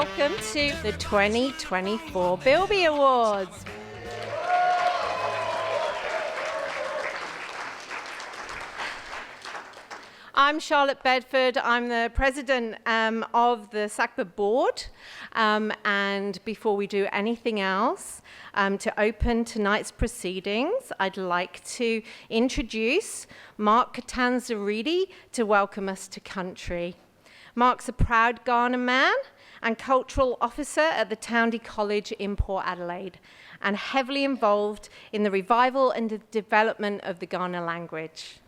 welcome to the 2024 Bilby Awards. I'm Charlotte Bedford. I'm the president of the SACBA board. And before we do anything else, to open tonight's proceedings, I'd like to introduce Mark Katanzaridi to welcome us to country. Mark's a proud Ghana man and cultural officer at the Townley College in Port Adelaide, and heavily involved in the revival and the development of the Ghana language.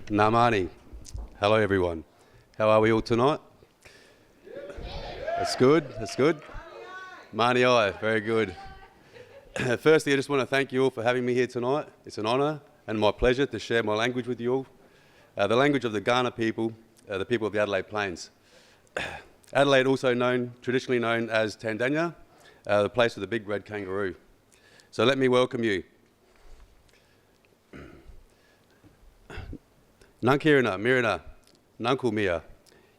Namani. Hello everyone. How are we all tonight? That's good, that's good. Mani ai, very good. Firstly, I just want to thank you all for having me here tonight. It's an honour and my pleasure to share my language with you all. The language of the Ghana people, the people of the Adelaide Plains. Adelaide, also traditionally known as Tandanya, the place of the big red kangaroo. So let me welcome you. Nankirina, Mirina, Nankulmia,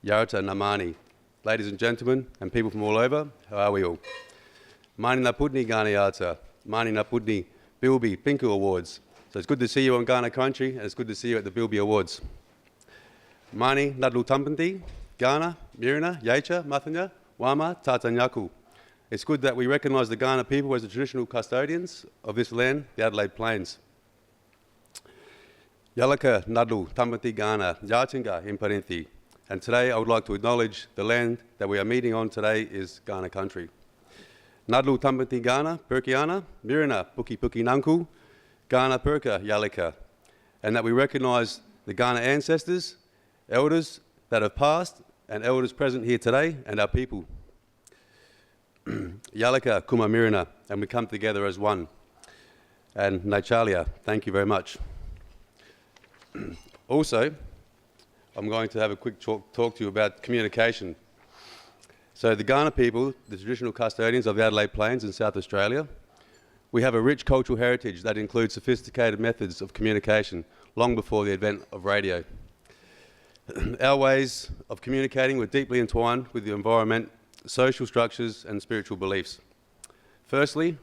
Yarata Namani. Ladies and gentlemen, and people from all over, how are we all? Mani Napudni Ghana Yata, Mani Napudni Bilby Awards. So it's good to see you on Ghana country, and it's good to see you at the Bilby Awards. Mani Nadlu Tampanti, Ghana, Mirina, Yacha, Mathanya, Wama, Tatanyaku. It's good that we recognise the Ghana people as the traditional custodians of this land, the Adelaide Plains. Yalaka Nadlu Tampanti Ghana, Yatinga Imparinthi. And today I would like to acknowledge the land that we are meeting on today is Ghana country. Nadlu Tampanti Ghana, Perkiana, Mirina, Puki Puki Nanku, Ghana Perka Yalika. And that we recognise the Ghana ancestors, elders that have passed, and elders present here today, and our people. Yalika Kuma Mirina, and we come together as one. And Nachalia, thank you very much. Also, I'm going to have a quick talk to you about communication. So the Ghana people, the traditional custodians of the Adelaide Plains in South Australia, we have a rich cultural heritage that includes sophisticated methods of communication long before the advent of radio. Our ways of communicating were deeply entwined with the environment, social structures and spiritual beliefs. Firstly,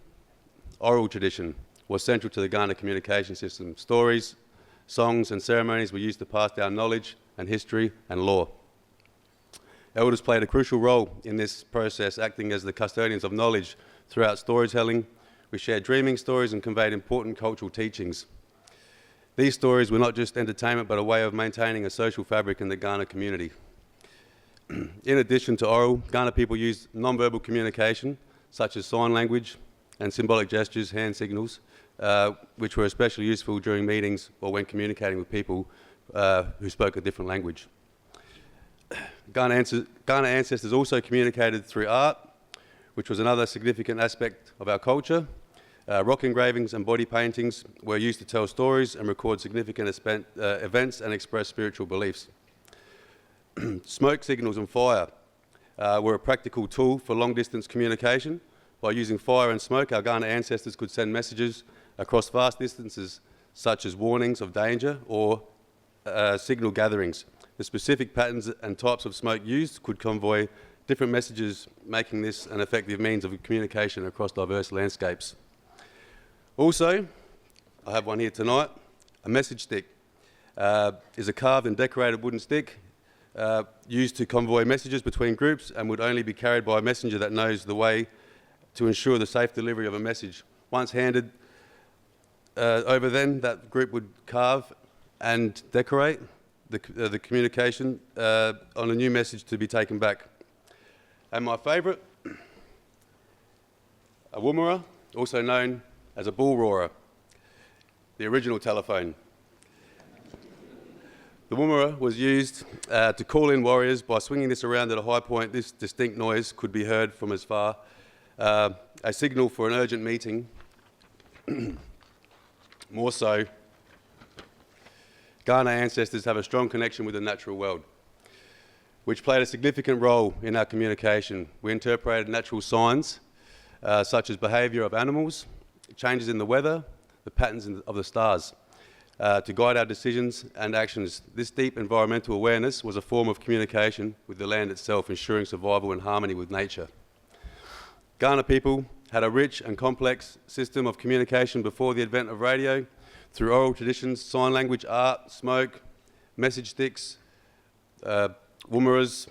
oral tradition was central to the Ghana communication system. Stories, songs and ceremonies were used to pass down knowledge and history and law. Elders played a crucial role in this process, acting as the custodians of knowledge throughout storytelling. We shared dreaming stories and conveyed important cultural teachings. These stories were not just entertainment, but a way of maintaining a social fabric in the Ghana community. In addition to oral, Ghana people used non-verbal communication, such as sign language and symbolic gestures, hand signals, which were especially useful during meetings or when communicating with people who spoke a different language. Ghana ancestors also communicated through art, which was another significant aspect of our culture. Rock engravings and body paintings were used to tell stories and record significant events and express spiritual beliefs. Smoke signals and fire were a practical tool for long-distance communication. By using fire and smoke, our Ghana ancestors could send messages across vast distances, such as warnings of danger or signal gatherings. The specific patterns and types of smoke used could convey different messages, making this an effective means of communication across diverse landscapes. Also, I have one here tonight, a message stick. Is a carved and decorated wooden stick used to convey messages between groups and would only be carried by a messenger that knows the way to ensure the safe delivery of a message. Once handed over, then that group would carve and decorate the communication on a new message to be taken back. And my favourite, a woomera, also known as a bull roarer, the original telephone. The woomera was used to call in warriors. By swinging this around at a high point, this distinct noise could be heard from as far, a signal for an urgent meeting. More so, Ghana ancestors have a strong connection with the natural world, which played a significant role in our communication. We interpreted natural signs, such as behaviour of animals, changes in the weather, the patterns of the stars. to guide our decisions and actions. This deep environmental awareness was a form of communication with the land itself, ensuring survival and harmony with nature. Kaurna people had a rich and complex system of communication before the advent of radio, through oral traditions, sign language, art, smoke, message sticks, woomeras,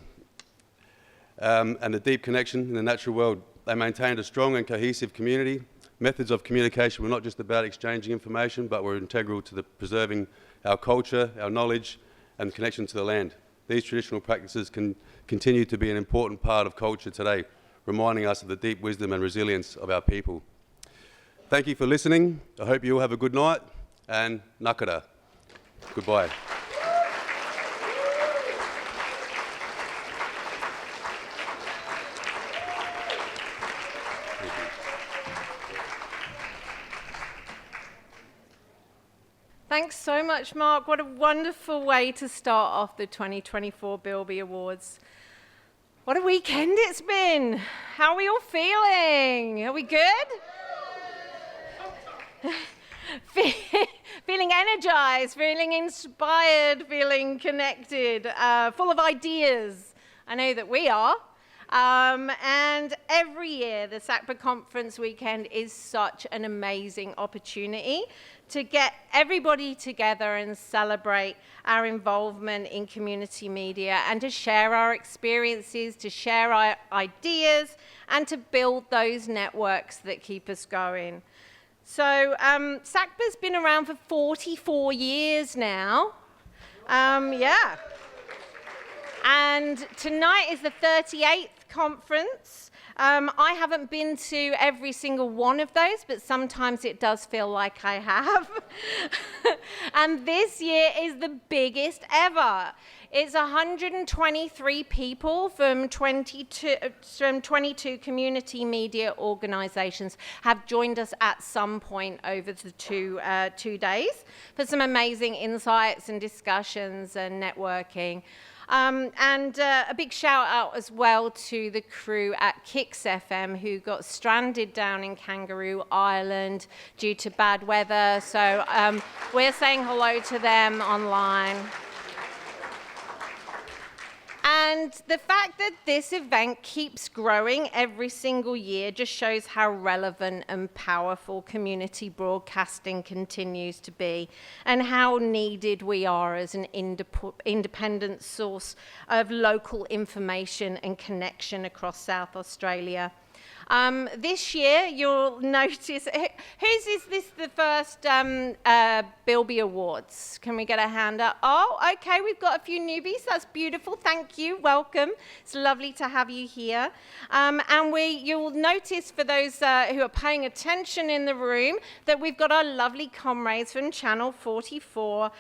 and a deep connection in the natural world. They maintained a strong and cohesive community. Methods of communication were not just about exchanging information, but were integral to preserving our culture, our knowledge, and connection to the land. These traditional practices can continue to be an important part of culture today, reminding us of the deep wisdom and resilience of our people. Thank you for listening. I hope you all have a good night, and nakara. Goodbye. Thanks so much, Mark. What a wonderful way to start off the 2024 Bilby Awards. What a weekend it's been. How are we all feeling? Are we good? Feeling energized, feeling inspired, feeling connected, full of ideas. I know that we are. And every year, the SACBA Conference Weekend is such an amazing opportunity to get everybody together and celebrate our involvement in community media and to share our experiences, to share our ideas, and to build those networks that keep us going. So SACBA's been around for 44 years now. Yeah. And tonight is the 38th conference. I haven't been to every single one of those, but sometimes it does feel like I have. And this year is the biggest ever. It's 123 people from 22 community media organisations have joined us at some point over the two days for some amazing insights and discussions and networking. And a big shout out as well to the crew at Kicks FM who got stranded down in Kangaroo Island due to bad weather. So we're saying hello to them online. And the fact that this event keeps growing every single year just shows how relevant and powerful community broadcasting continues to be and how needed we are as an independent source of local information and connection across South Australia. This year, you'll notice, is this the first Bilby Awards? Can we get a hand up? Oh, okay, we've got a few newbies. That's beautiful. Thank you. Welcome. It's lovely to have you here. And you'll notice for those who are paying attention in the room that we've got our lovely comrades from Channel 44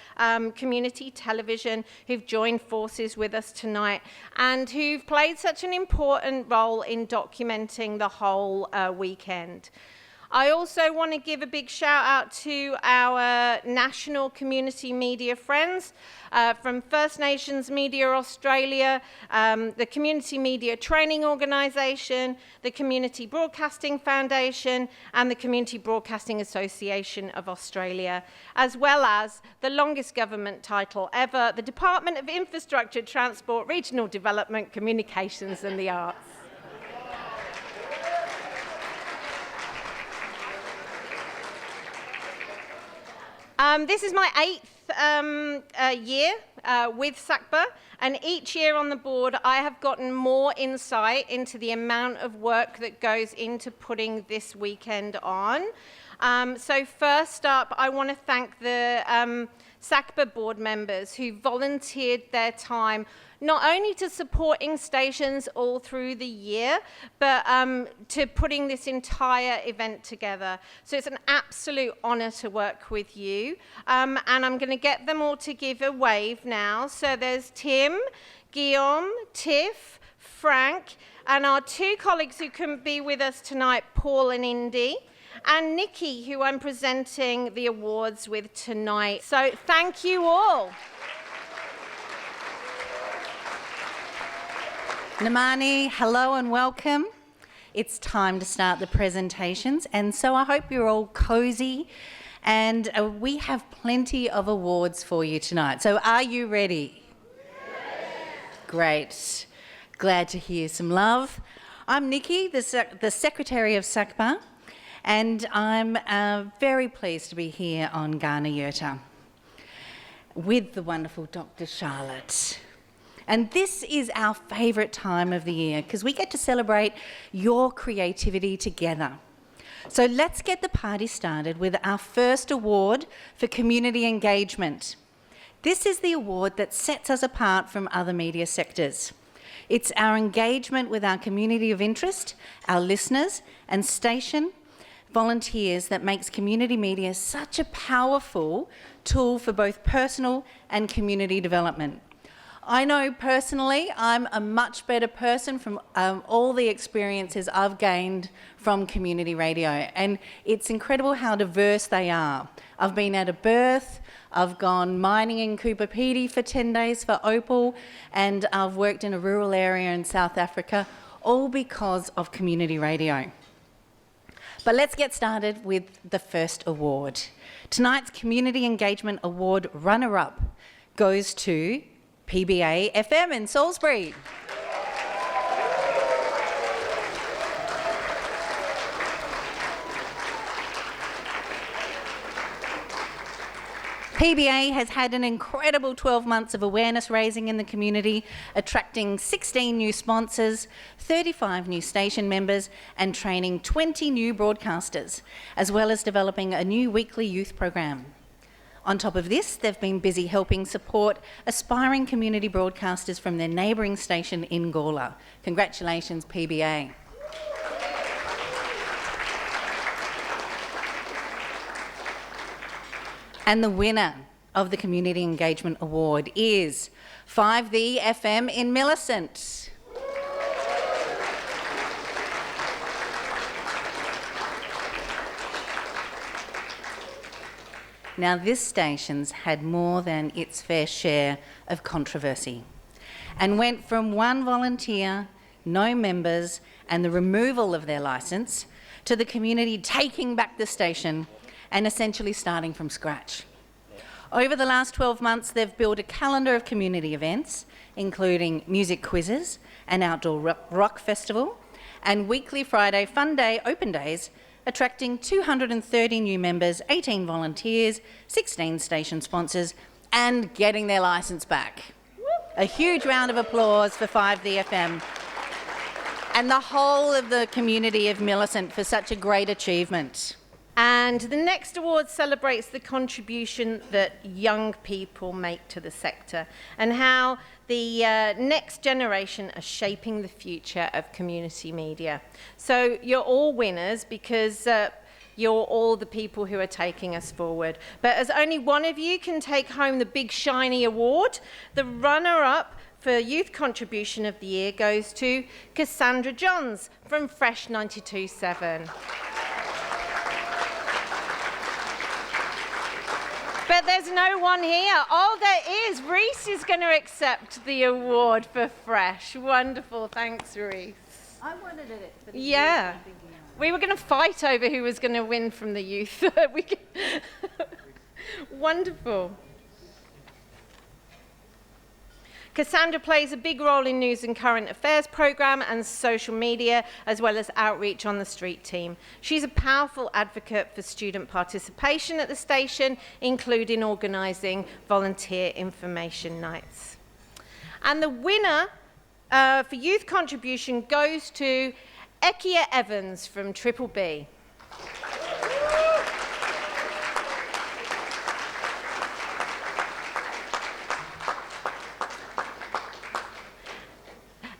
Community Television who've joined forces with us tonight and who've played such an important role in documenting the whole weekend. I also want to give a big shout out to our national community media friends from First Nations Media Australia, the Community Media Training Organisation, the Community Broadcasting Foundation, and the Community Broadcasting Association of Australia, as well as the longest government title ever, the Department of Infrastructure, Transport, Regional Development, Communications and the Arts. This is my 8th year with SACBA, and each year on the board I have gotten more insight into the amount of work that goes into putting this weekend on. So first up, I want to thank the SACBA board members who volunteered their time not only to supporting stations all through the year, but to putting this entire event together. So it's an absolute honour to work with you. And I'm going to get them all to give a wave now. So there's Tim, Guillaume, Tiff, Frank, and our 2 colleagues who couldn't be with us tonight, Paul and Indy, and Nikki, who I'm presenting the awards with tonight. So thank you all. Namani, hello and welcome. It's time to start the presentations, and so I hope you're all cosy And we have plenty of awards for you tonight. So are you ready? Great. Glad to hear some love. I'm Nikki, the Secretary of SACBA, and I'm very pleased to be here on Ghana Yurta with the wonderful Dr. Charlotte. And this is our favourite time of the year because we get to celebrate your creativity together. So let's get the party started with our first award for community engagement. This is the award that sets us apart from other media sectors. It's our engagement with our community of interest, our listeners and station volunteers that makes community media such a powerful tool for both personal and community development. I know personally I'm a much better person from all the experiences I've gained from community radio, and it's incredible how diverse they are. I've been at a birth, I've gone mining in Cooper Pedy for 10 days for Opal, and I've worked in a rural area in South Africa, all because of community radio. But let's get started with the first award. Tonight's Community Engagement Award runner-up goes to PBA FM in Salisbury. PBA has had an incredible 12 months of awareness raising in the community, attracting 16 new sponsors, 35 new station members, and training 20 new broadcasters, as well as developing a new weekly youth program. On top of this, they've been busy helping support aspiring community broadcasters from their neighbouring station in Gawler. Congratulations, PBA. And the winner of the Community Engagement Award is 5The FM in Millicent. Now, this station's had more than its fair share of controversy and went from one volunteer, no members, and the removal of their licence to the community taking back the station and essentially starting from scratch. Over the last 12 months, they've built a calendar of community events, including music quizzes, an outdoor rock festival, and weekly Friday Fun Day open days, attracting 230 new members, 18 volunteers, 16 station sponsors, and getting their licence back. A huge round of applause for 5The FM and the whole of the community of Millicent for such a great achievement. And the next award celebrates the contribution that young people make to the sector and how the next generation are shaping the future of community media. So you're all winners because you're all the people who are taking us forward. But as only one of you can take home the big shiny award, the runner-up for Youth Contribution of the Year goes to Cassandra Johns from Fresh 92.7. But there's no one here. Oh, there is. Reese is going to accept the award for Fresh. Wonderful. Thanks, Reese. I wanted it for the Yeah. We were going to fight over who was going to win from the youth. Wonderful. Cassandra plays a big role in news and current affairs programme and social media, as well as outreach on the street team. She's a powerful advocate for student participation at the station, including organising volunteer information nights. And the winner for youth contribution goes to Ekia Evans from Triple B.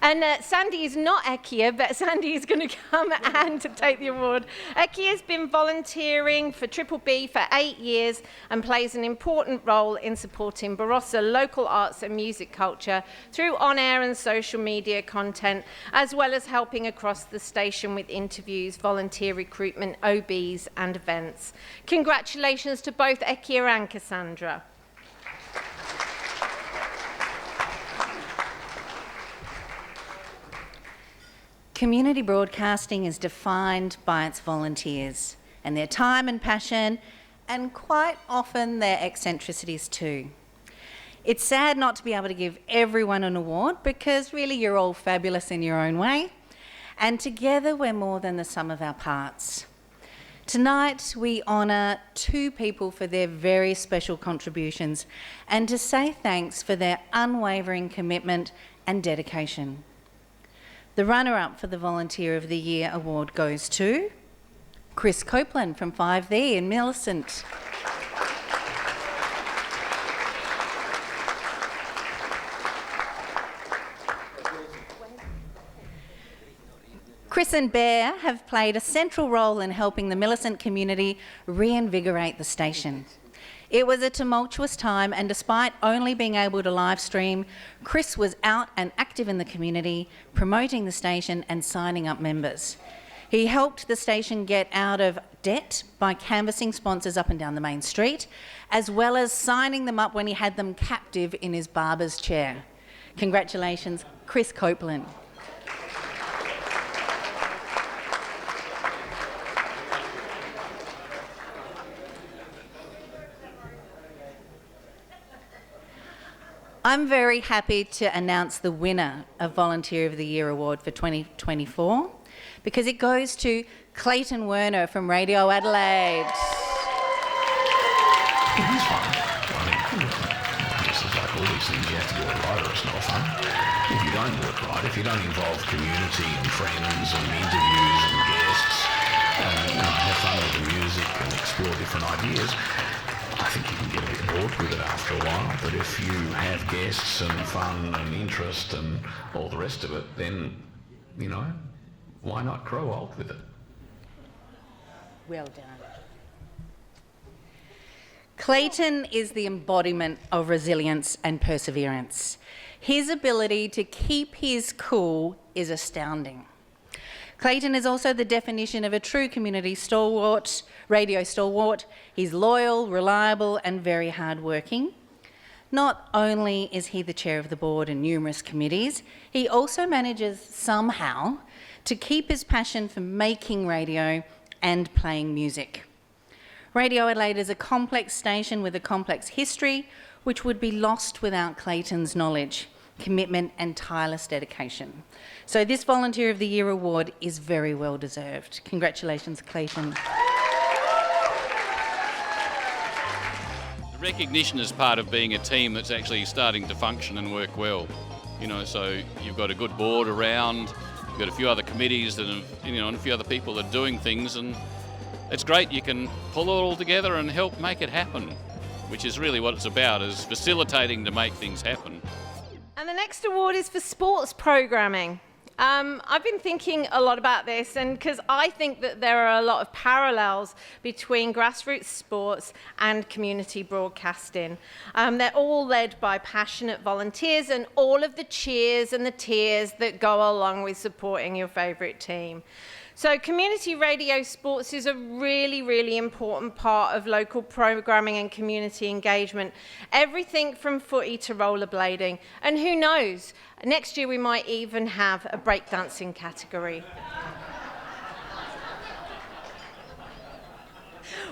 And Sandy is not Ekia, but Sandy is going to come and to take the award. Ekia has been volunteering for Triple B for 8 years and plays an important role in supporting Barossa local arts and music culture through on-air and social media content, as well as helping across the station with interviews, volunteer recruitment, OBs and events. Congratulations to both Ekia and Cassandra. Community broadcasting is defined by its volunteers and their time and passion and quite often their eccentricities too. It's sad not to be able to give everyone an award because really you're all fabulous in your own way, and together we're more than the sum of our parts. Tonight we honour two people for their very special contributions and to say thanks for their unwavering commitment and dedication. The runner-up for the Volunteer of the Year award goes to Chris Copeland from 5The in Millicent. Chris and Bear have played a central role in helping the Millicent community reinvigorate the station. It was a tumultuous time, and despite only being able to live stream, Chris was out and active in the community, promoting the station and signing up members. He helped the station get out of debt by canvassing sponsors up and down the main street, as well as signing them up when he had them captive in his barber's chair. Congratulations, Chris Copeland. I'm very happy to announce the winner of Volunteer of the Year Award for 2024 because it goes to Clayton Werner from Radio Adelaide. It is fun. I guess it's like all these things, you have to do it right or it's not fun. If you don't do it right, if you don't involve community and friends and interviews and guests and have fun with the music and explore different ideas, I think you can get a bit bored with it after a while, but if you have guests and fun and interest and all the rest of it, then, why not grow old with it? Well done. Clayton is the embodiment of resilience and perseverance. His ability to keep his cool is astounding. Clayton is also the definition of a true community stalwart, radio stalwart. He's loyal, reliable and very hardworking. Not only is he the chair of the board and numerous committees, he also manages somehow to keep his passion for making radio and playing music. Radio Adelaide is a complex station with a complex history which would be lost without Clayton's knowledge, commitment and tireless dedication. So this Volunteer of the Year award is very well deserved. Congratulations, Clayton. The recognition is part of being a team that's actually starting to function and work well. So you've got a good board around, you've got a few other committees that have, and a few other people that are doing things, and it's great you can pull it all together and help make it happen, which is really what it's about, is facilitating to make things happen. And the next award is for sports programming. I've been thinking a lot about this, and because I think that there are a lot of parallels between grassroots sports and community broadcasting. They're all led by passionate volunteers and all of the cheers and the tears that go along with supporting your favourite team. So community radio sports is a really, really important part of local programming and community engagement. Everything from footy to rollerblading. And who knows, next year we might even have a breakdancing category.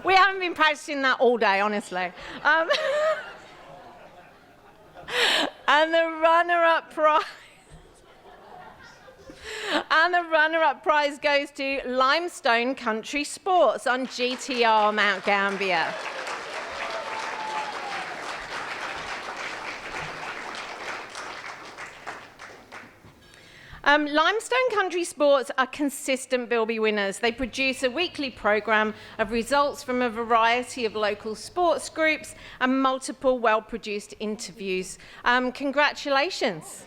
We haven't been practicing that all day, honestly. And the runner-up prize goes to Limestone Country Sports on GTR Mount Gambier. Limestone Country Sports are consistent Bilby winners. They produce a weekly programme of results from a variety of local sports groups and multiple well-produced interviews. Congratulations.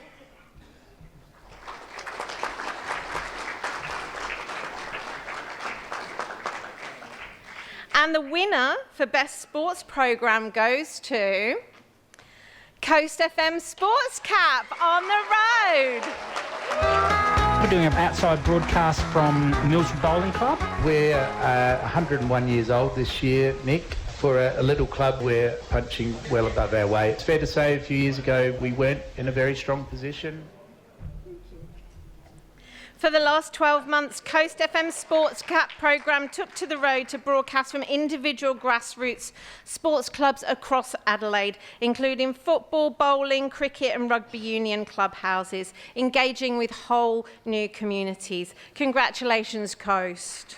And the winner for Best Sports Programme goes to Coast FM Sports Cap on the road. We're doing an outside broadcast from Mills Bowling Club. We're 101 years old this year, Nick. For a little club, we're punching well above our weight. It's fair to say a few years ago we weren't in a very strong position. For the last 12 months, Coast FM Sports Cap programme took to the road to broadcast from individual grassroots sports clubs across Adelaide, including football, bowling, cricket and rugby union clubhouses, engaging with whole new communities. Congratulations, Coast.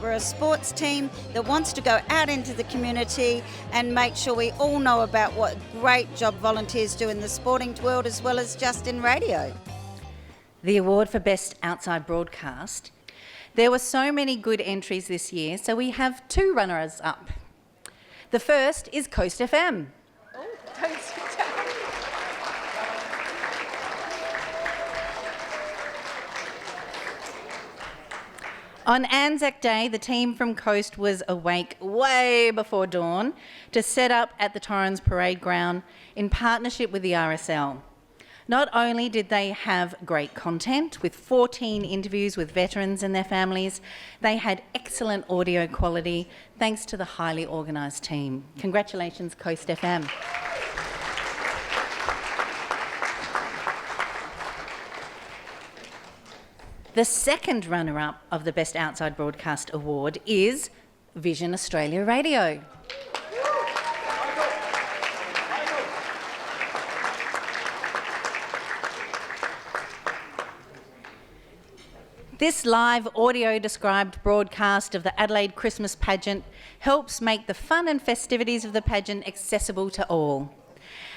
We're a sports team that wants to go out into the community and make sure we all know about what great job volunteers do in the sporting world as well as just in radio. The award for Best Outside Broadcast. There were so many good entries this year, so we have 2 runners-up. The first is Coast FM. Oh, don't sit down. On Anzac Day, the team from Coast was awake way before dawn to set up at the Torrens Parade Ground in partnership with the RSL. Not only did they have great content with 14 interviews with veterans and their families, they had excellent audio quality thanks to the highly organised team. Congratulations, Coast FM. The second runner-up of the Best Outside Broadcast Award is Vision Australia Radio. This live audio-described broadcast of the Adelaide Christmas pageant helps make the fun and festivities of the pageant accessible to all,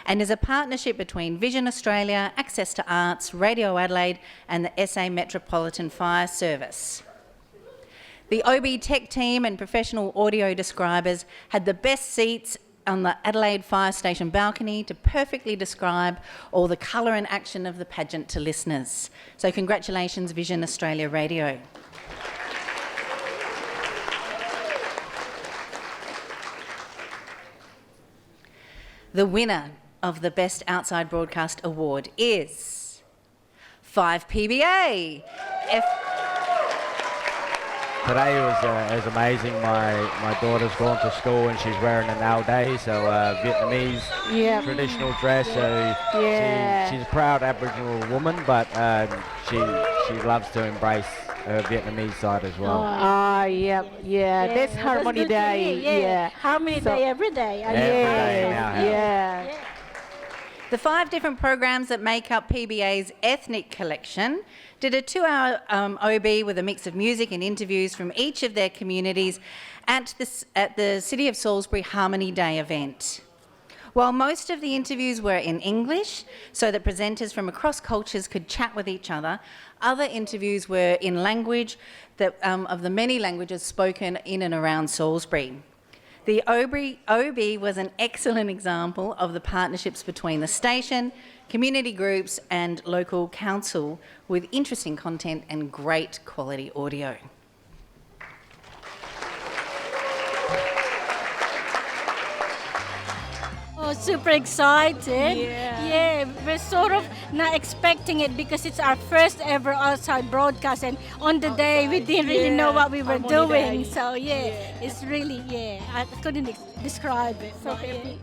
and is a partnership between Vision Australia, Access to Arts, Radio Adelaide and the SA Metropolitan Fire Service. The OB Tech team and professional audio describers had the best seats on the Adelaide Fire Station balcony to perfectly describe all the colour and action of the pageant to listeners. So congratulations, Vision Australia Radio. The winner of the Best Outside Broadcast Award is 5PBA. Today was amazing. My daughter's gone to school and she's wearing an Ao Day, so Vietnamese traditional dress. So she's a proud Aboriginal woman, but she loves to embrace her Vietnamese side as well. That's Harmony Day. Harmony Day every day. Every day now. The 5 different programs that make up PBA's ethnic collection did a 2-hour OB with a mix of music and interviews from each of their communities at the City of Salisbury Harmony Day event. While most of the interviews were in English, so that presenters from across cultures could chat with each other, other interviews were in language of the many languages spoken in and around Salisbury. The OB was an excellent example of the partnerships between the station, community groups and local council with interesting content and great quality audio. Oh, super excited. We're sort of not expecting it because it's our first ever outside broadcast, and on the day we didn't really know what we were doing. So it's really, I couldn't describe it. So happy.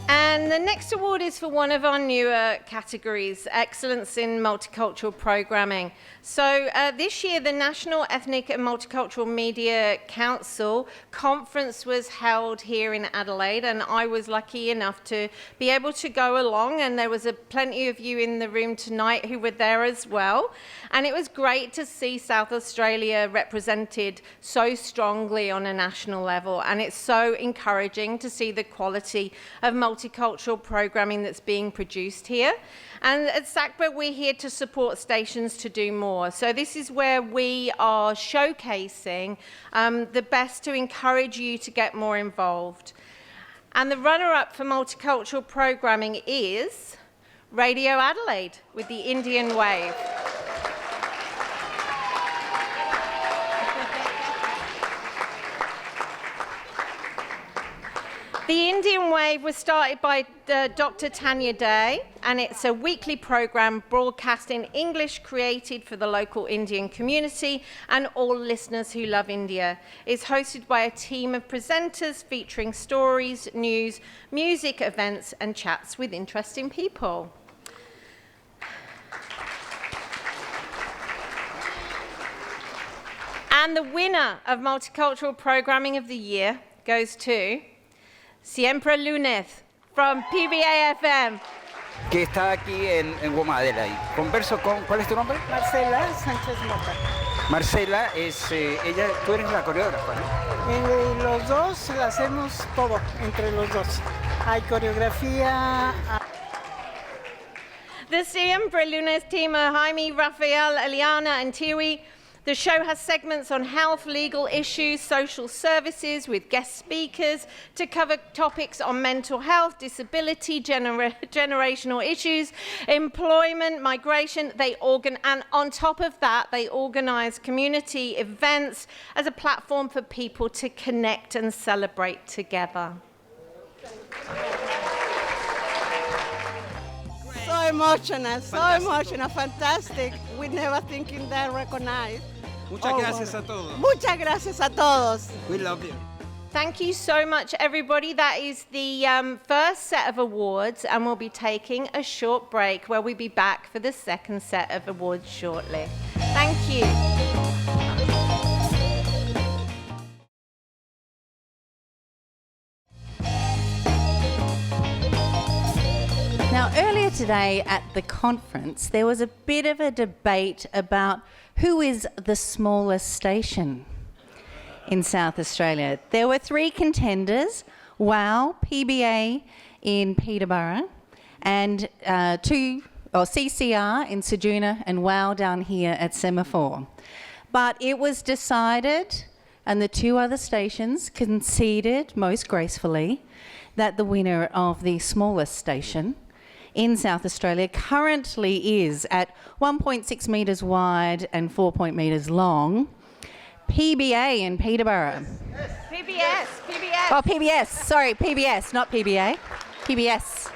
And the next award is for one of our newer categories, Excellence in Multicultural Programming. So this year, the National Ethnic and Multicultural Media Council conference was held here in Adelaide, and I was lucky enough to be able to go along, and there was plenty of you in the room tonight who were there as well. And it was great to see South Australia represented so strongly on a national level, and it's so encouraging to see the quality of multicultural programming that's being produced here. And at SACBA, we're here to support stations to do more. So this is where we are showcasing the best to encourage you to get more involved. And the runner-up for multicultural programming is Radio Adelaide with the Indian Wave. The Indian Wave was started by Dr. Tanya Day, and it's a weekly program broadcast in English created for the local Indian community and all listeners who love India. It's hosted by a team of presenters featuring stories, news, music, events and chats with interesting people. And the winner of Multicultural Programming of the Year goes to Siempre Lunes from PBA FM. Que está aquí en Guamadela. Converso con... ¿Cuál es tu nombre? Marcela Sánchez Mota. Marcela, ella, tú eres la coreógrafa, ¿no? Los dos la hacemos todo, entre los dos. Hay coreografía. The Siempre Lunes team are Jaime, Rafael, Eliana and Tiwi. The show has segments on health, legal issues, social services with guest speakers to cover topics on mental health, disability, generational issues, employment, migration. And on top of that, they organise community events as a platform for people to connect and celebrate together. So emotional, fantastic. We never thinking that recognized. Muchas gracias a todos. Muchas gracias a todos. We love you. Thank you so much, everybody. That is the first set of awards, and we'll be taking a short break where we'll be back for the second set of awards shortly. Thank you. Now, earlier today at the conference, there was a bit of a debate about who is the smallest station in South Australia. There were three contenders, WOW, PBA in Peterborough, and CCR in Ceduna, and WOW down here at Semaphore. But it was decided, and the two other stations conceded most gracefully, that the winner of the smallest station in South Australia currently is at 1.6 metres wide and 4 metres long, PBA in Peterborough. PBS. Oh, PBS. Sorry, PBS, not PBA. PBS.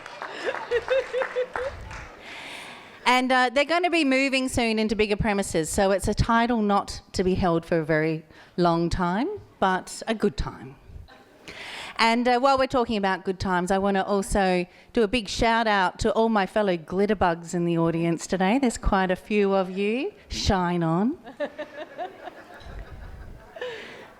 And they're going to be moving soon into bigger premises, so it's a title not to be held for a very long time, but a good time. And while we're talking about good times, I want to also do a big shout out to all my fellow glitterbugs in the audience today. There's quite a few of you. Shine on.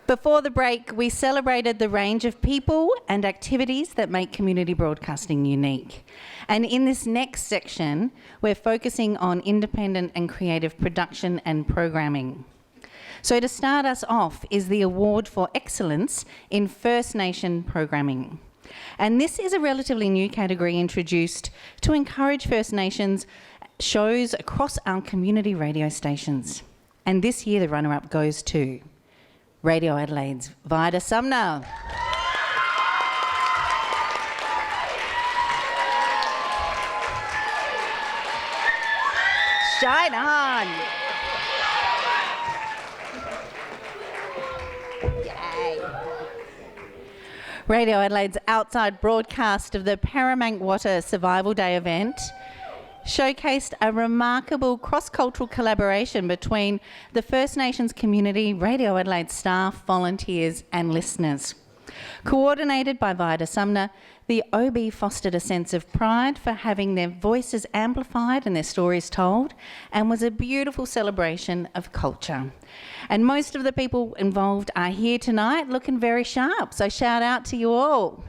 Before the break, we celebrated the range of people and activities that make community broadcasting unique. And in this next section, we're focusing on independent and creative production and programming. So to start us off is the Award for Excellence in First Nation Programming. And this is a relatively new category introduced to encourage First Nations shows across our community radio stations. And this year the runner-up goes to Radio Adelaide's Vida Sumner. Shine on! Radio Adelaide's outside broadcast of the Parramankwater Survival Day event showcased a remarkable cross-cultural collaboration between the First Nations community, Radio Adelaide staff, volunteers and listeners. Coordinated by Vida Sumner, the OB fostered a sense of pride for having their voices amplified and their stories told, and was a beautiful celebration of culture. And most of the people involved are here tonight looking very sharp, so shout out to you all.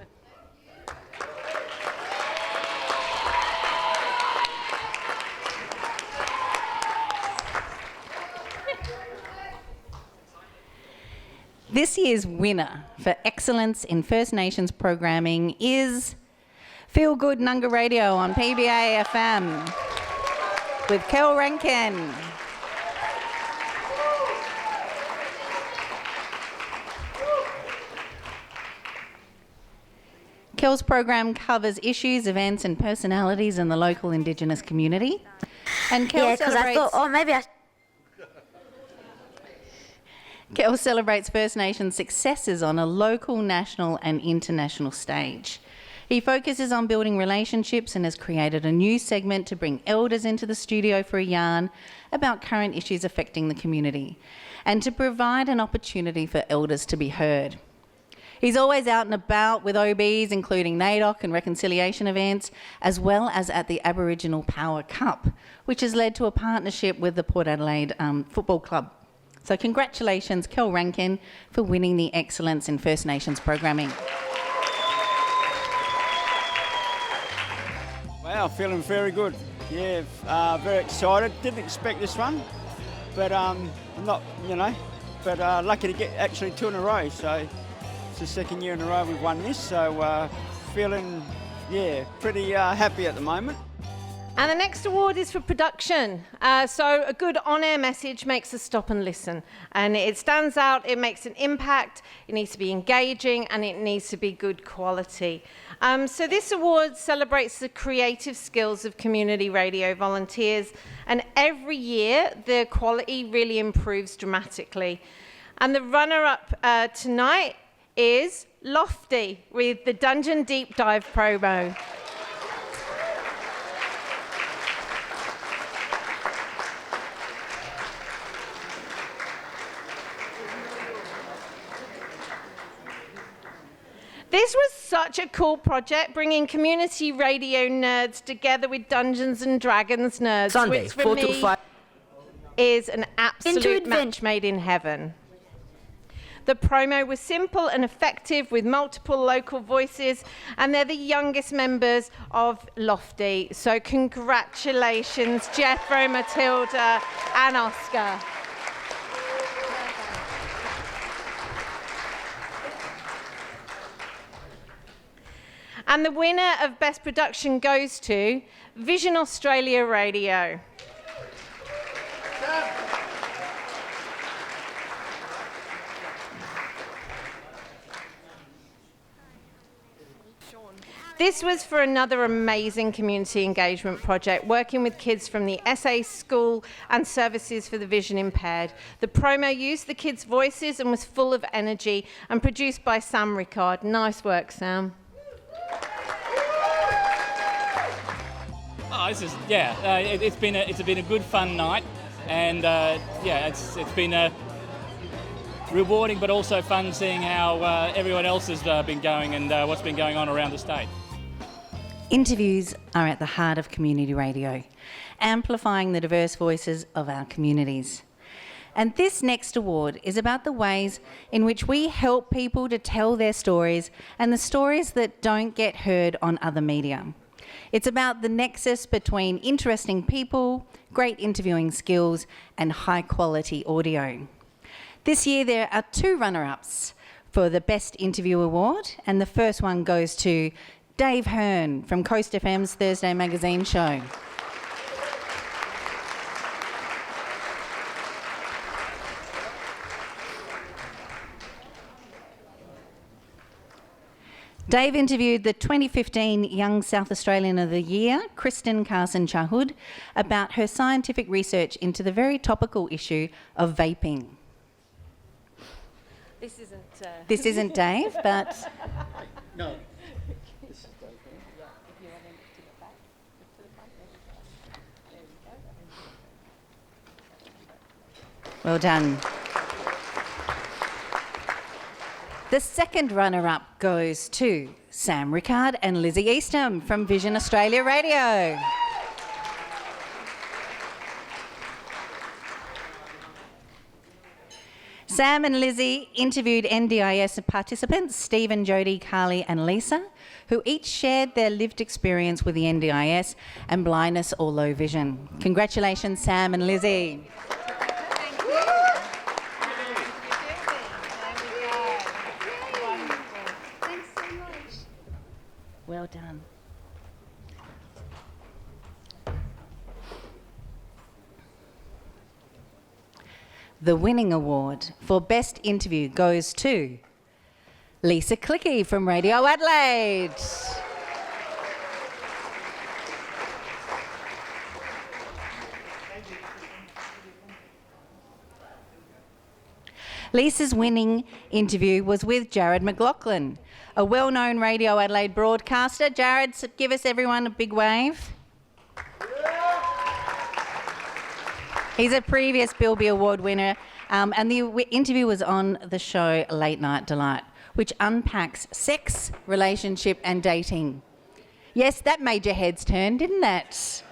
This year's winner for excellence in First Nations programming is Feel Good Nunga Radio on PBA FM with Kel Rankin. Kel's program covers issues, events and personalities in the local Indigenous community. And Kel Kel celebrates First Nations successes on a local, national and international stage. He focuses on building relationships and has created a new segment to bring elders into the studio for a yarn about current issues affecting the community and to provide an opportunity for elders to be heard. He's always out and about with OBs, including NAIDOC and reconciliation events, as well as at the Aboriginal Power Cup, which has led to a partnership with the Port Adelaide Football Club. So congratulations, Kel Rankin, for winning the Excellence in First Nations Programming. Wow, feeling very good. Yeah, very excited. Didn't expect this one, but lucky to get actually 2 in a row. So it's the second year in a row we've won this. So feeling, pretty happy at the moment. And the next award is for production. So a good on-air message makes us stop and listen. And it stands out, it makes an impact, it needs to be engaging, and it needs to be good quality. So this award celebrates the creative skills of community radio volunteers. And every year, the quality really improves dramatically. And the runner-up tonight is Lofty with the Dungeon Deep Dive promo. This was such a cool project, bringing community radio nerds together with Dungeons and Dragons nerds, Sunday, which for 4 me till 5. is an absolute match made in heaven. The promo was simple and effective with multiple local voices, and they're the youngest members of Lofty. So congratulations, Jeffro, Matilda, and Oscar. And the winner of Best Production goes to Vision Australia Radio. This was for another amazing community engagement project, working with kids from the SA School and Services for the Vision Impaired. The promo used the kids' voices and was full of energy and produced by Sam Rickard. Nice work, Sam. Oh, it's been a good fun night, and it's been a rewarding but also fun seeing how everyone else has been going and what's been going on around the state. Interviews are at the heart of community radio, amplifying the diverse voices of our communities. And this next award is about the ways in which we help people to tell their stories and the stories that don't get heard on other media. It's about the nexus between interesting people, great interviewing skills, and high-quality audio. This year there are 2 runner-ups for the Best Interview Award, and the first one goes to Dave Hearn from Coast FM's Thursday Magazine show. Dave interviewed the 2015 Young South Australian of the Year, Kristen Carson-Chahud, about her scientific research into the very topical issue of vaping. This isn't Dave, but... No. Well done. The second runner-up goes to Sam Rickard and Lizzie Eastham from Vision Australia Radio. Sam and Lizzie interviewed NDIS participants Stephen, Jodie, Carly and Lisa, who each shared their lived experience with the NDIS and blindness or low vision. Congratulations, Sam and Lizzie. Well done. The winning award for Best Interview goes to Lisa Clicky from Radio Adelaide. Lisa's winning interview was with Jared McLaughlin, a well-known Radio Adelaide broadcaster. Jared, give us everyone a big wave. He's a previous Bilby Award winner, and the interview was on the show Late Night Delight, which unpacks sex, relationship and dating. Yes, that made your heads turn, didn't it?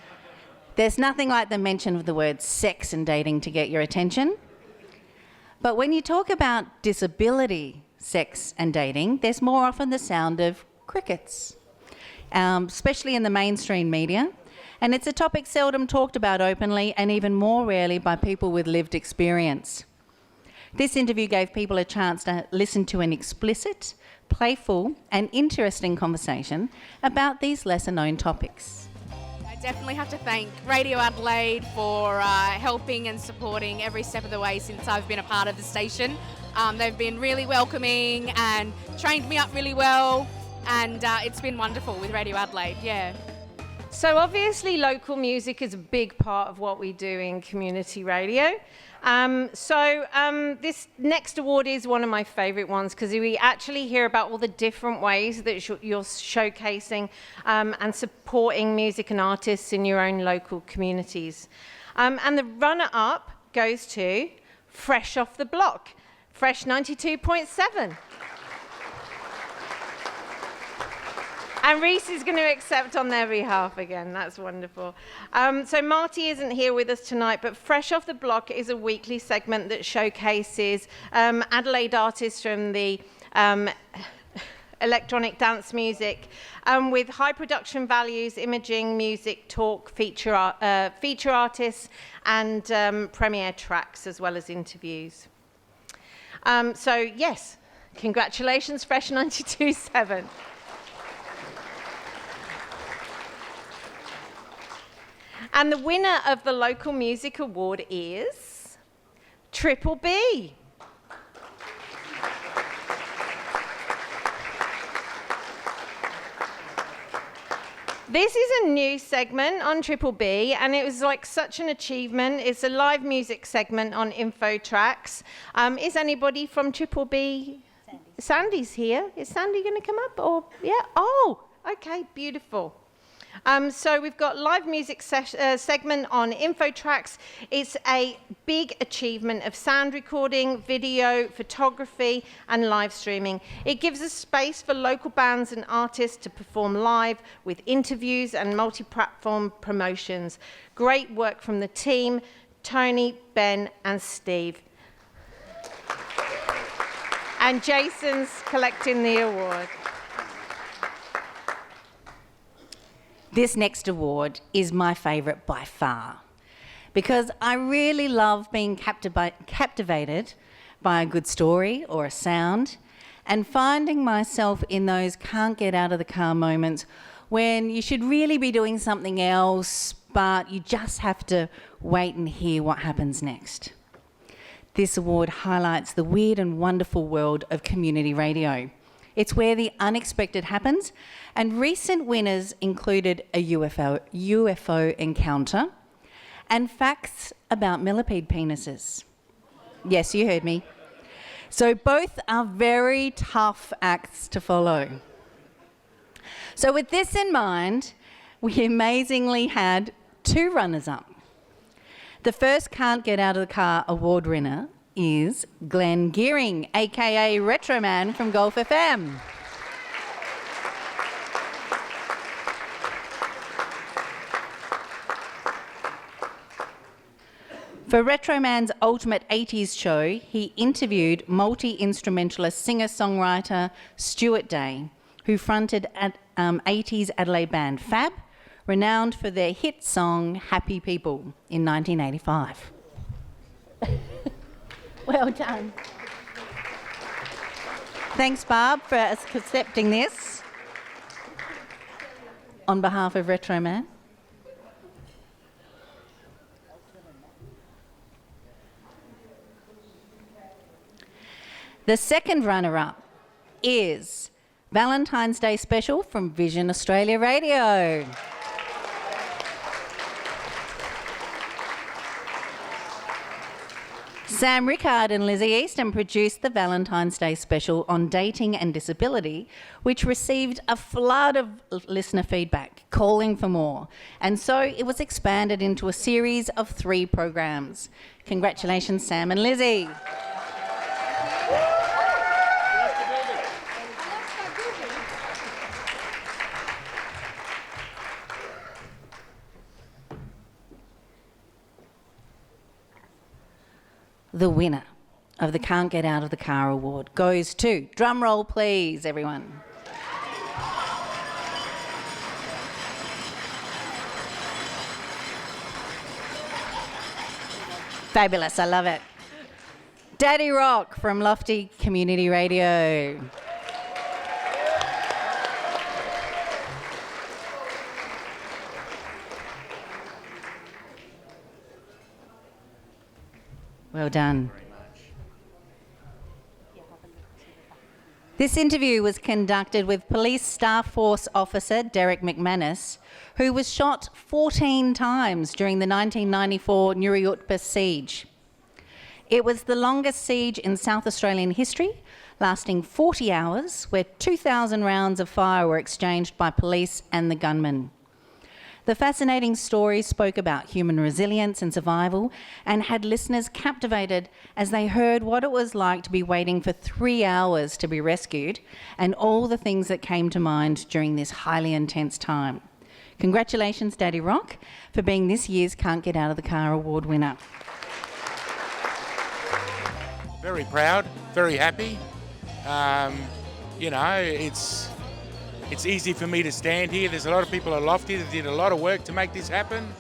There's nothing like the mention of the word sex and dating to get your attention. But when you talk about disability, sex and dating, there's more often the sound of crickets, especially in the mainstream media. And it's a topic seldom talked about openly and even more rarely by people with lived experience. This interview gave people a chance to listen to an explicit, playful and interesting conversation about these lesser-known topics. I definitely have to thank Radio Adelaide for helping and supporting every step of the way since I've been a part of the station. They've been really welcoming and trained me up really well, and it's been wonderful with Radio Adelaide, yeah. So obviously local music is a big part of what we do in community radio. This next award is one of my favourite ones because we actually hear about all the different ways that you're showcasing and supporting music and artists in your own local communities. And the runner-up goes to Fresh Off the Block, Fresh 92.7. And Reese is going to accept on their behalf again. That's wonderful. So Marty isn't here with us tonight, but Fresh Off the Block is a weekly segment that showcases Adelaide artists from the electronic dance music with high production values, imaging, music, talk, feature artists, and premiere tracks, as well as interviews. Yes, congratulations, Fresh 92.7. And the winner of the Local Music Award is Triple B. This is a new segment on Triple B, and it was like such an achievement. It's a live music segment on Info Tracks. Is anybody from Triple B? Sandy's here. Is Sandy going to come up? Or yeah? Oh, okay, beautiful. So we've got live music segment on Info Tracks. It's a big achievement of sound recording, video, photography and live streaming. It gives a space for local bands and artists to perform live with interviews and multi-platform promotions. Great work from the team, Tony, Ben and Steve. And Jason's collecting the award. This next award is my favourite by far because I really love being captivated by a good story or a sound and finding myself in those can't get out of the car moments when you should really be doing something else, but you just have to wait and hear what happens next. This award highlights the weird and wonderful world of community radio. It's where the unexpected happens, and recent winners included a UFO encounter and facts about millipede penises. Yes, you heard me. So both are very tough acts to follow. So with this in mind, we amazingly had 2 runners-up. The first Can't Get Out of the Car award winner is Glenn Gearing, aka Retro Man from Golf FM. For Retro Man's Ultimate 80s show, he interviewed multi-instrumentalist singer-songwriter Stuart Day, who fronted 80s Adelaide band Fab, renowned for their hit song Happy People in 1985. Well done. Thanks, Barb, for accepting this on behalf of Retro Man. The second runner-up is Valentine's Day Special from Vision Australia Radio. Sam Rickard and Lizzie Easton produced the Valentine's Day special on dating and disability, which received a flood of listener feedback calling for more. And so it was expanded into a series of 3 programs. Congratulations, Sam and Lizzie. The winner of the Can't Get Out of the Car Award goes to, drum roll please, everyone. Fabulous, I love it. Daddy Rock from Lofty Community Radio. Well done. This interview was conducted with Police Staff Force Officer Derek McManus, who was shot 14 times during the 1994 Nuruyutpa siege. It was the longest siege in South Australian history, lasting 40 hours, where 2,000 rounds of fire were exchanged by police and the gunmen. The fascinating story spoke about human resilience and survival and had listeners captivated as they heard what it was like to be waiting for 3 hours to be rescued and all the things that came to mind during this highly intense time. Congratulations, Daddy Rock, for being this year's Can't Get Out of the Car Award winner. Very proud, very happy. It's easy for me to stand here. There's a lot of people at Lofty that did a lot of work to make this happen.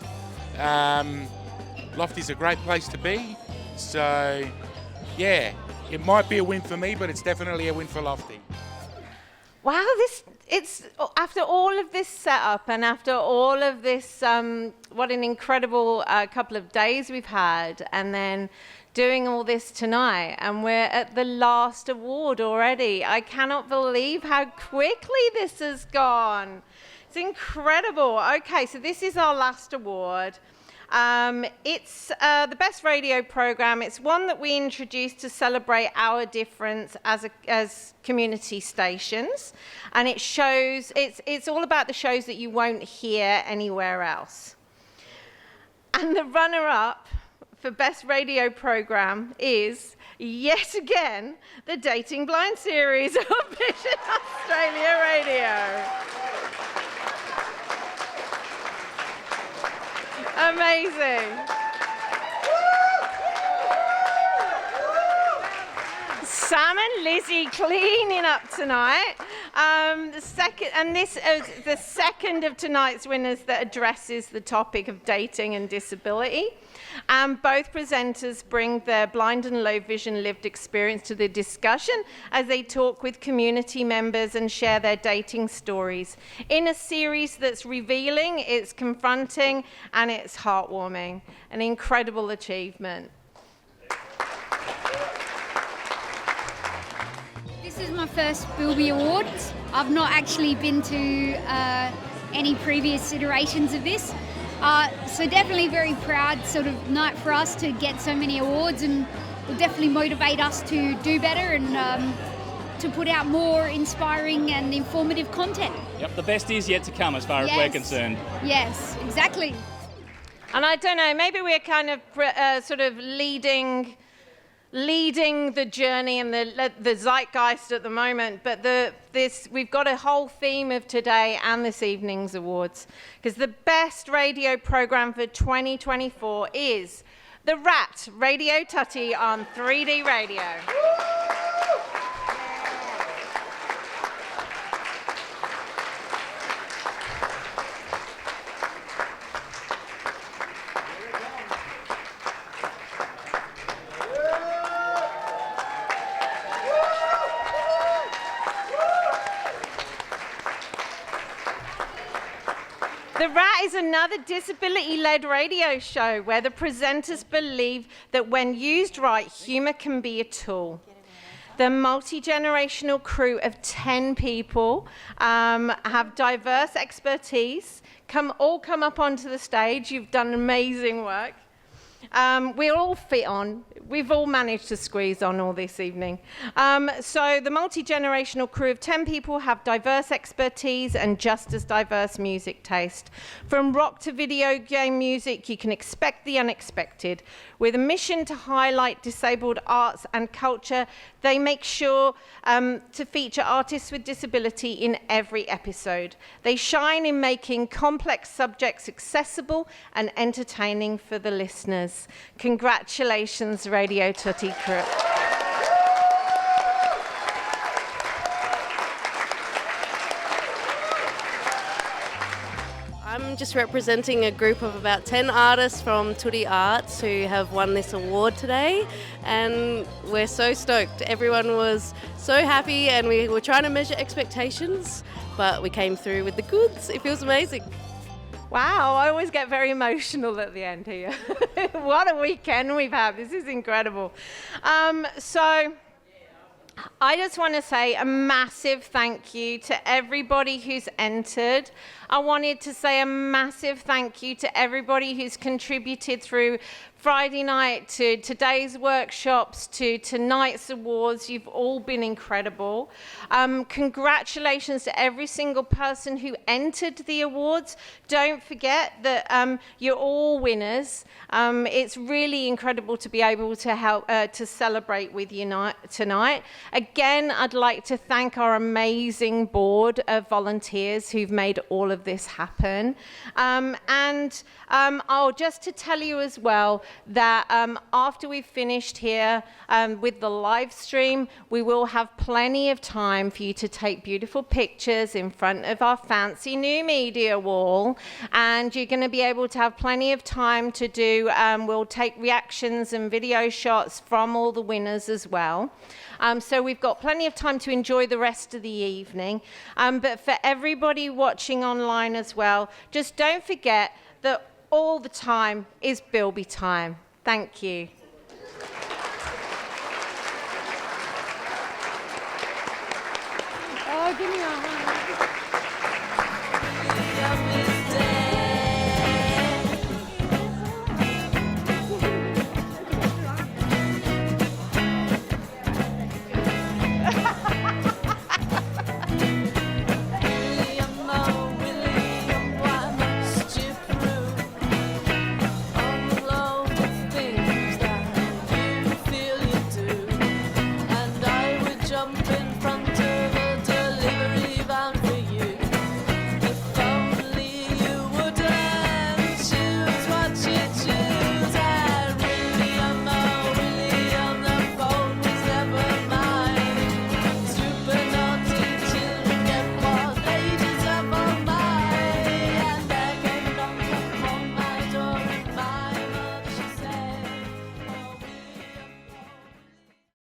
Lofty's a great place to be. So, yeah, it might be a win for me, but it's definitely a win for Lofty. Wow, it's after all of this setup and after all of this, what an incredible couple of days we've had, and then doing all this tonight, and we're at the last award already. I cannot believe how quickly this has gone. It's incredible. Okay, so this is our last award. It's the best radio program. It's one that we introduced to celebrate our difference as community stations, and it shows. It's all about the shows that you won't hear anywhere else. And the runner-up for best radio program is yet again the Dating Blind series of Vision Australia Radio. Amazing. Sam and Lizzie cleaning up tonight. The second of tonight's winners that addresses the topic of dating and disability. Both presenters bring their blind and low vision lived experience to the discussion as they talk with community members and share their dating stories in a series that's revealing, it's confronting, and it's heartwarming. An incredible achievement. This is my first Bilby Awards. I've not actually been to any previous iterations of this. So definitely very proud sort of night for us to get so many awards, and will definitely motivate us to do better and to put out more inspiring and informative content. Yep, the best is yet to come as far as we're concerned. Yes, exactly. And I don't know, maybe we're kind of sort of leading the journey and the zeitgeist at the moment, but we've got a whole theme of today and this evening's awards, because the best radio program for 2024 is The Rat Radio Tutty on 3D Radio. The Rat is another disability-led radio show where the presenters believe that when used right, humour can be a tool. The multi-generational crew of 10 people have diverse expertise, all come up onto the stage. You've done amazing work. We'll all fit on. We've all managed to squeeze on all this evening. So the multi-generational crew of 10 people have diverse expertise and just as diverse music taste. From rock to video game music, you can expect the unexpected. With a mission to highlight disabled arts and culture, they make sure to feature artists with disability in every episode. They shine in making complex subjects accessible and entertaining for the listeners. Congratulations, Radio Tutty crew. I'm just representing a group of about 10 artists from Turi Arts who have won this award today, and we're so stoked. Everyone was so happy, and we were trying to measure expectations, but we came through with the goods. It feels amazing. Wow, I always get very emotional at the end here. What a weekend we've had. This is incredible. So I just want to say a massive thank you to everybody who's entered. I wanted to say a massive thank you to everybody who's contributed through Friday night to today's workshops to tonight's awards. You've all been incredible. Congratulations to every single person who entered the awards. Don't forget that you're all winners. It's really incredible to be able to help to celebrate with you tonight. Again, I'd like to thank our amazing board of volunteers who've made all of this happen. Just to tell you as well that after we've finished here with the live stream, we will have plenty of time for you to take beautiful pictures in front of our fancy new media wall, and you're going to be able to have plenty of time to do, we'll take reactions and video shots from all the winners as well. So we've got plenty of time to enjoy the rest of the evening. But for everybody watching online as well, just don't forget that all the time is Bilby time. Thank you. Oh, give me a hand.